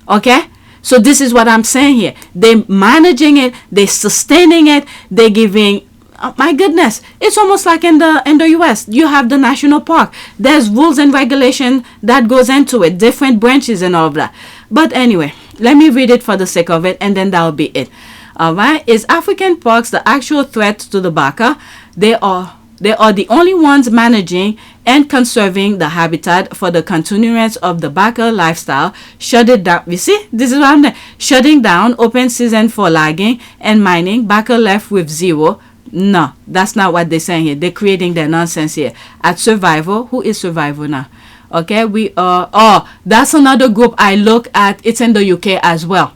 Okay? So this is what I'm saying here. They're managing it, they're sustaining it, they're giving. Oh, my goodness, it's almost like in the US. You have the national park. There's rules and regulation that goes into it, different branches and all of that. But anyway, let me read it for the sake of it, and then that'll be it. All right, is African POX the actual threat to the baka? They are the only ones managing and conserving the habitat for the continuance of the baka lifestyle. Shut it down. You see, this is what I'm doing. Shutting down open season for logging and mining. Baka left with zero. No, that's not what they're saying here. They're creating their nonsense here. At Survival, who is Survival now? Okay, we are. Oh, that's another group I look at. It's in the UK as well.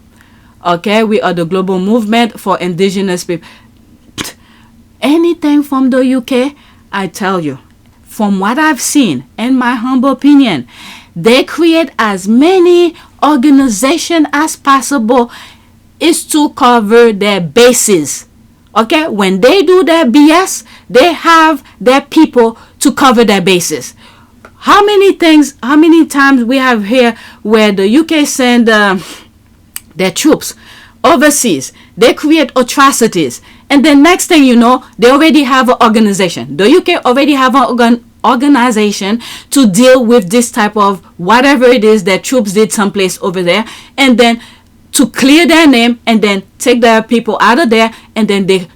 Okay, we are the global movement for indigenous people. Anything from the UK, I tell you, from what I've seen, in my humble opinion, they create as many organizations as possible is to cover their bases. Okay, when they do their BS, they have their people to cover their bases. How many times we have here where the UK send their troops overseas, they create atrocities, and then next thing you know, they already have an organization. The UK already have an organization to deal with this type of whatever it is that troops did someplace over there, and then to clear their name and then take their people out of there, and then they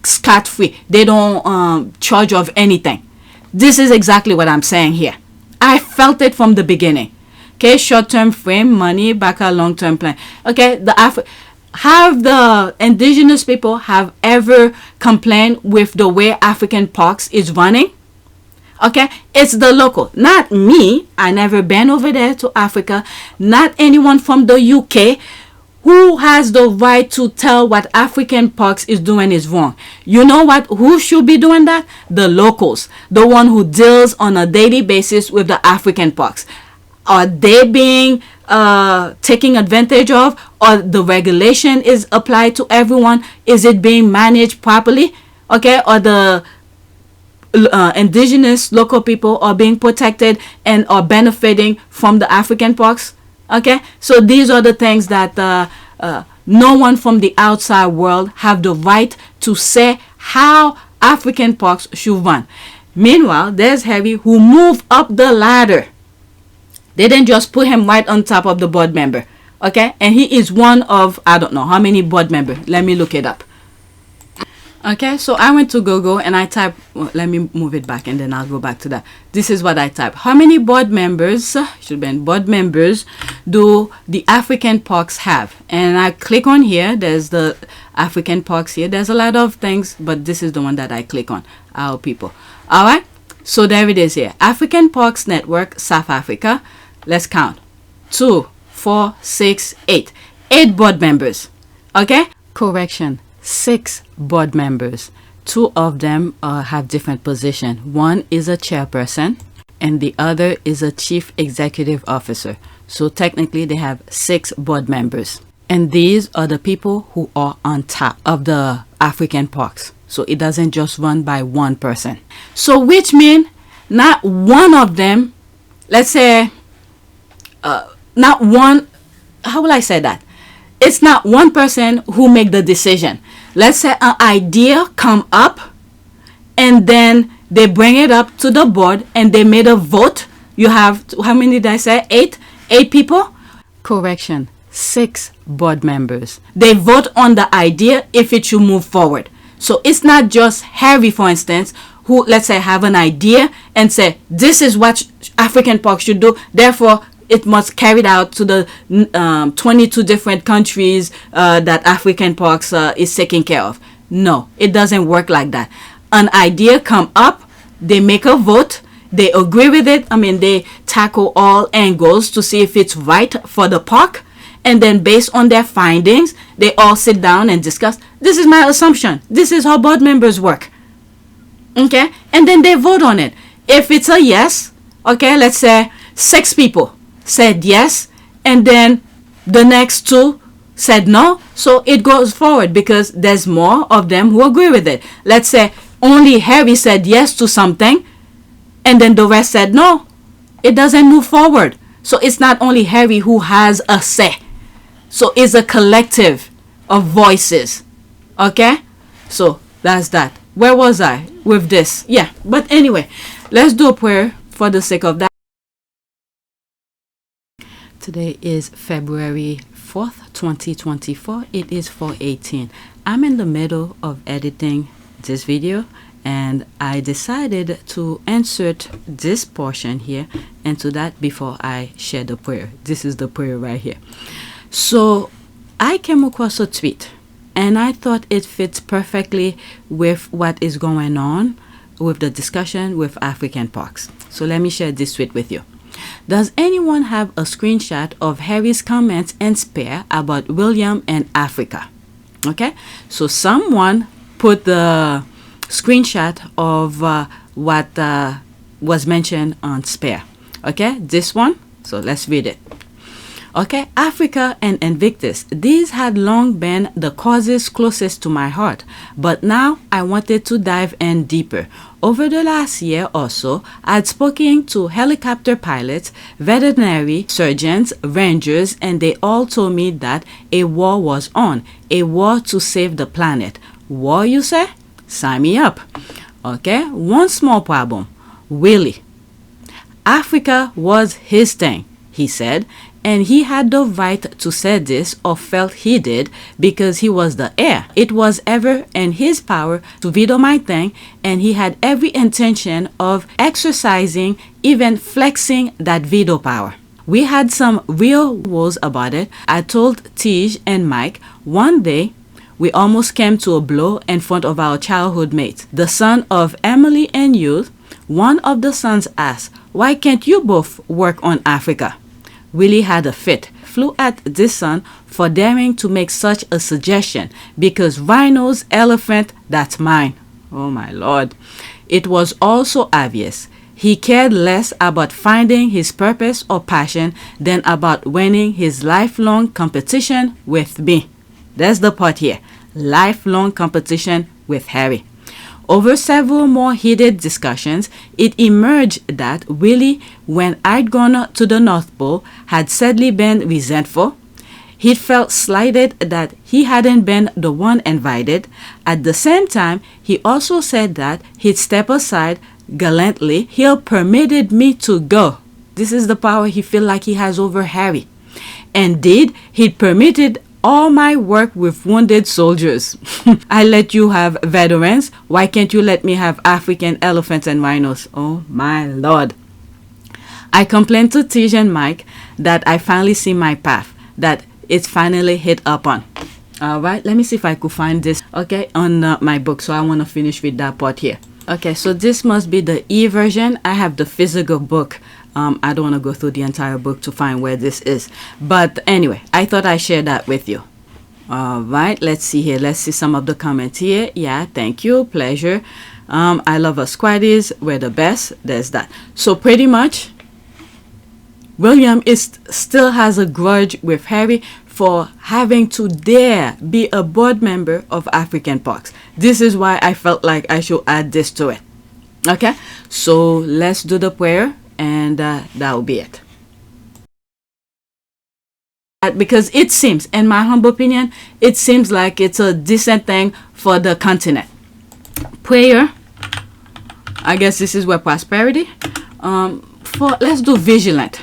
scot-free. They don't charge of anything. This is exactly what I'm saying here. I felt it from the beginning. Okay, short-term frame, money, baka long-term plan. Okay, have the indigenous people have ever complained with the way African POX is running? Okay, it's the local, not me. I never been over there to Africa. Not anyone from the UK. Who has the right to tell what African POX is doing is wrong? You know what? Who should be doing that? The locals. The one who deals on a daily basis with the African POX. Are they being taken advantage of? Or the regulation is applied to everyone? Is it being managed properly? Okay, or the indigenous local people are being protected and are benefiting from the African POX? Okay, so these are the things that no one from the outside world have the right to say how African POX should run. Meanwhile, there's Harry who moved up the ladder. They didn't just put him right on top of the board member. Okay, and he is one of, I don't know how many board members. Let me look it up. Okay, so I went to Google and I typed, well, let me move it back and then I'll go back to that. This is what I typed. How many board members, should be board members, do the African POX have? And I click on here. There's the African POX here. There's a lot of things, but this is the one that I click on. Our people. All right, so there it is here. African POX Network, South Africa. Let's count. 2, 4, 6, 8. 8 board members. Okay, correction. 6 board members. 2 of them have different positions. One is a chairperson and the other is a chief executive officer. So technically they have 6 board members. And these are the people who are on top of the African POX. So it doesn't just run by one person. So which means not one of them, let's say, not one, how will I say that? It's not one person who make the decision. let's say an idea come up, and then they bring it up to the board and they made a vote. You have, how many did I say? Eight people? Correction, 6 board members. They vote on the idea if it should move forward. So it's not just Harry, for instance, who, let's say, have an idea and say, this is what African Park should do, therefore it must carry it out to the 22 different countries that African Parks is taking care of. No, it doesn't work like that. An idea come up, they make a vote, they agree with it. I mean, they tackle all angles to see if it's right for the park. And then based on their findings, they all sit down and discuss, this is my assumption. This is how board members work. Okay? And then they vote on it. If it's a yes, okay, let's say 6 people said yes, and then the next 2 said no, so it goes forward because there's more of them who agree with it. Let's say only Harry said yes to something, and then the rest said no. It doesn't move forward. So it's not only Harry who has a say. So it's a collective of voices. Okay? So that's that. Where was I with this? Yeah, but anyway, let's do a prayer for the sake of that. Today is February 4th, 2024. It is 4:18. I'm in the middle of editing this video, and I decided to insert this portion here into that before I share the prayer. This is the prayer right here. So I came across a tweet, and I thought it fits perfectly with what is going on with the discussion with African parks. So let me share this tweet with you. Does anyone have a screenshot of Harry's comments and spare about William and Africa? Okay, so someone put the screenshot of what was mentioned on spare. Okay, this one. So let's read it. Okay, Africa and Invictus. These had long been the causes closest to my heart, but now I wanted to dive in deeper. Over the last year or so, I'd spoken to helicopter pilots, veterinary surgeons, rangers, and they all told me that a war was on, a war to save the planet. War, you say? Sign me up. Okay, one small problem. Willie. Africa was his thing, he said, and he had the right to say this, or felt he did, because he was the heir. It was ever in his power to veto my thing, and he had every intention of exercising, even flexing that veto power. We had some real woes about it. I told Tej and Mike one day we almost came to a blow in front of our childhood mate, the son of Emily and Youth. One of the sons asked, "Why can't you both work on Africa?" Willie had a fit, flew at this son for daring to make such a suggestion, because rhinos, elephant, that's mine. Oh my lord. It was also obvious. He cared less about finding his purpose or passion than about winning his lifelong competition with me. That's the part here. Lifelong competition with Harry. Over several more heated discussions, it emerged that Willie, when I'd gone to the North Pole, had sadly been resentful. He'd felt slighted that he hadn't been the one invited. At the same time, he also said that he'd step aside gallantly. He permitted me to go. This is the power he felt like he has over Harry. Indeed, he'd permitted all my work with wounded soldiers. I let you have veterans. Why can't you let me have African elephants and rhinos? Oh my lord. I complained to Tej and Mike that I finally see my path, that it's finally hit upon. Alright, let me see if I could find this, okay, on my book. So I want to finish with that part here. Okay, so this must be the e-version. I have the physical book. I don't want to go through the entire book to find where this is. But anyway, I thought I'd share that with you. All right, let's see here. Let's see some of the comments here. Yeah, thank you. Pleasure. I love us squaddies. We're the best. There's that. So pretty much, William still has a grudge with Harry for having to dare be a board member of African Parks. This is why I felt like I should add this to it. Okay, so let's do the prayer, and that will be it. because it seems, in my humble opinion, it seems like it's a decent thing for the continent. Prayer, I guess this is where prosperity. Let's do vigilant.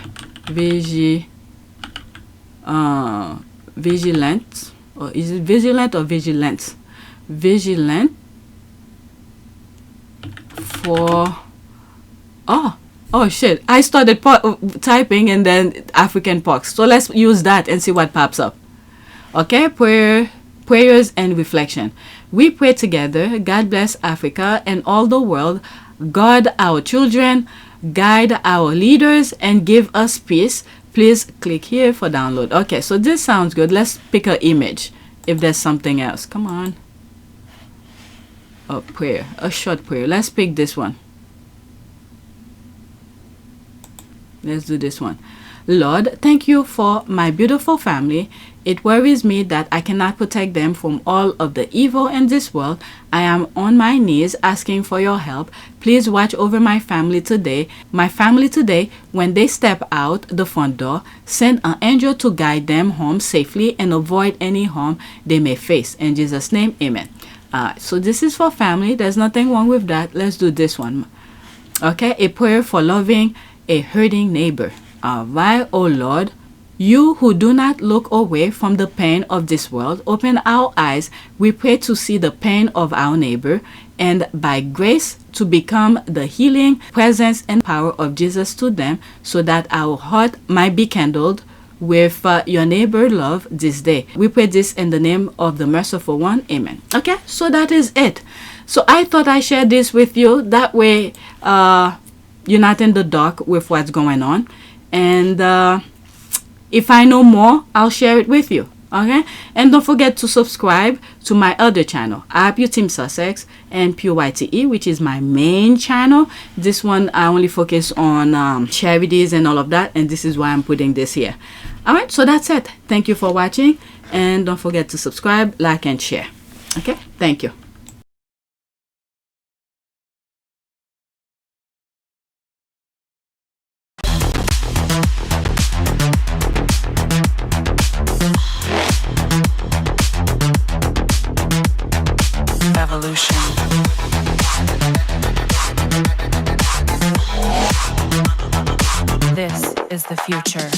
Vigilant, or is it vigilant or vigilance? Vigilant for oh shit, I started typing and then African pox, so let's use that and see what pops up. Okay, prayers and reflection. We pray together. God bless Africa and all the world. Guard our children, guide our leaders, and give us peace. Please click here for download. Okay, so this sounds good. Let's pick an image if there's something else. Come on. Oh, prayer, a short prayer. Let's pick this one. Let's do this one. Lord, thank you for my beautiful family. It worries me that I cannot protect them from all of the evil in this world. I am on my knees asking for your help. Please watch over my family today. When they step out the front door, send an angel to guide them home safely and avoid any harm they may face. In Jesus' name, amen. So this is for family. There's nothing wrong with that. Let's do this one. Okay, a prayer for loving a hurting neighbor. Why, oh Lord, you who do not look away from the pain of this world, open our eyes. We pray to see the pain of our neighbor, and by grace to become the healing presence and power of Jesus to them, so that our heart might be kindled with your neighbor love this day. We pray this in the name of the merciful one. Amen. Okay, so that is it. So I thought I shared this with you. That way you're not in the dark with what's going on. And if I know more, I'll share it with you. Okay, and don't forget to subscribe to my other channel, Archewell Team Sussex and PYTE, which is my main channel. This one I only focus on charities and all of that, and this is why I'm putting this here. All right, so that's it. Thank you for watching, and don't forget to subscribe, like, and share. Okay, thank you. Evolution. This is the future.